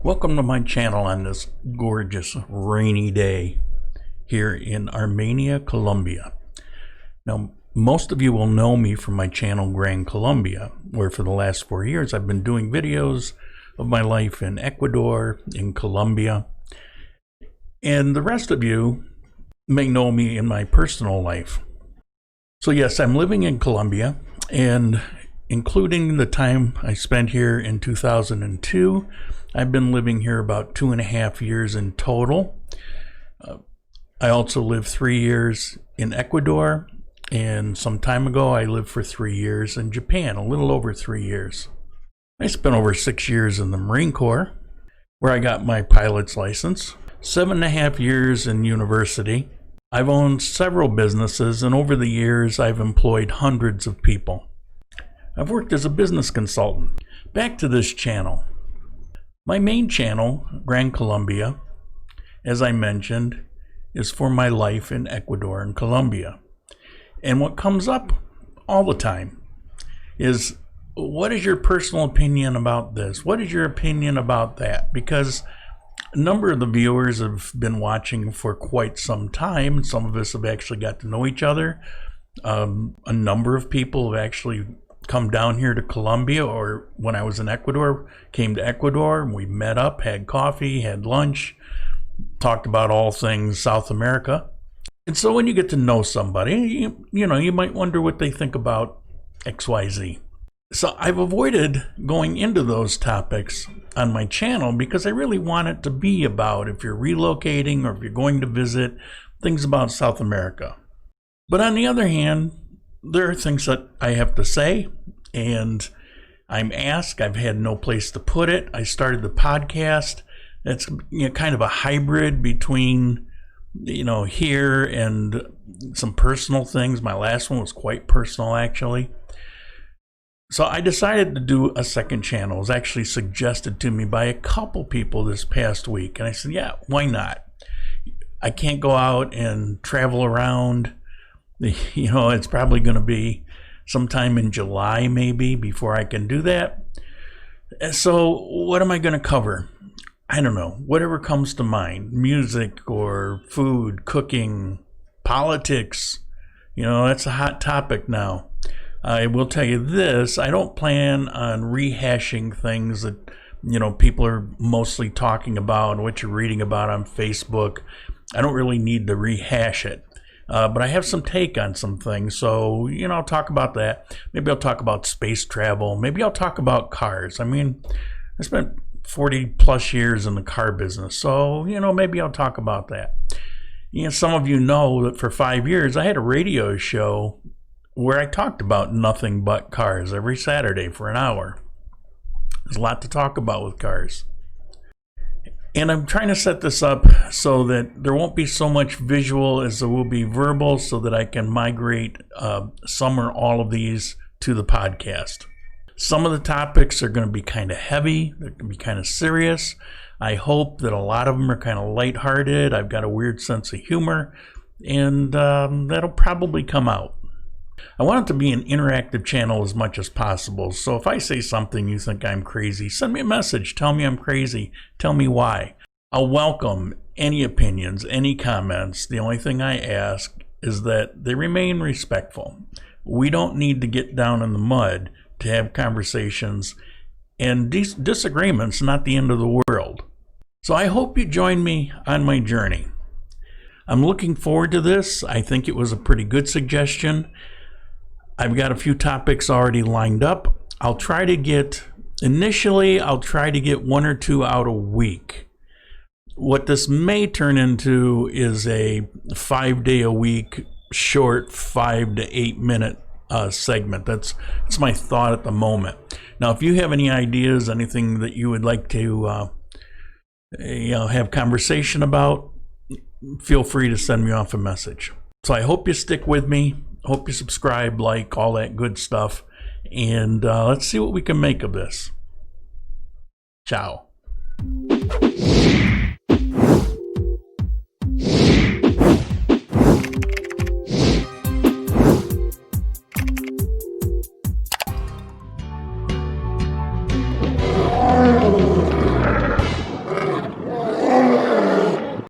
Welcome to my channel on this gorgeous rainy day here in Armenia, Colombia. Now, most of you will know me from my channel Grand Colombia, where for the last 4 years I've been doing videos of my life in Ecuador, in Colombia, and the rest of you may know me in my personal life. So yes, I'm living in Colombia, and including the time I spent here in 2002, I've been living here about 2.5 years in total. I also lived 3 years in Ecuador, and some time ago I lived for 3 years in Japan, a little over 3 years. I spent over 6 years in the Marine Corps, where I got my pilot's license, 7.5 years in university. I've owned several businesses, and over the years I've employed hundreds of people. I've worked as a business consultant. Back to this channel. My main channel, Grand Colombia, as I mentioned, is for my life in Ecuador and Colombia. And what comes up all the time is, what is your personal opinion about this? What is your opinion about that? Because a number of the viewers have been watching for quite some time. Some of us have actually got to know each other. A number of people have actually come down here to Colombia, or when I was in Ecuador, came to Ecuador, and we met up, had coffee, had lunch, talked about all things South America. And so when you get to know somebody, you might wonder what they think about XYZ. So I've avoided going into those topics on my channel because I really want it to be about, if you're relocating or if you're going to visit, things about South America. But on the other hand, there are things that I have to say, and I'm asked. I've had no place to put it. I started the podcast. It's kind of a hybrid between here and some personal things. My last one was quite personal, actually. So I decided to do a second channel. It was actually suggested to me by a couple people this past week, and I said, yeah, why not? I can't go out and travel around. It's probably going to be sometime in July maybe before I can do that. So what am I going to cover? I don't know, whatever comes to mind. Music or food, cooking, politics. That's a hot topic now. I will tell you this, I don't plan on rehashing things that people are mostly talking about and what you're reading about on Facebook. I don't really need to rehash it. But I have some take on some things, so I'll talk about that. Maybe I'll talk about space travel. Maybe I'll talk about cars. I I spent 40 plus years in the car business, so maybe I'll talk about that. Some of you know that for 5 years I had a radio show where I talked about nothing but cars every Saturday for an hour. There's a lot to talk about with cars. And I'm trying to set this up so that there won't be so much visual as there will be verbal, so that I can migrate some or all of these to the podcast. Some of the topics are going to be kind of heavy. They're going to be kind of serious. I hope that a lot of them are kind of lighthearted. I've got a weird sense of humor, and that'll probably come out. I want it to be an interactive channel as much as possible. So if I say something you think I'm crazy, send me a message. Tell me I'm crazy. Tell me why. I'll welcome any opinions, any comments. The only thing I ask is that they remain respectful. We don't need to get down in the mud to have conversations, and disagreement's not the end of the world. So I hope you join me on my journey. I'm looking forward to this. I think it was a pretty good suggestion. I've got a few topics already lined up. Initially, I'll try to get 1 or 2 out a week. What this may turn into is a 5-day-a-week short 5 to 8 minute segment. That's my thought at the moment. Now, if you have any ideas, anything that you would like to have conversation about, feel free to send me off a message. So I hope you stick with me. Hope you subscribe, like, all that good stuff. And let's see what we can make of this. Ciao.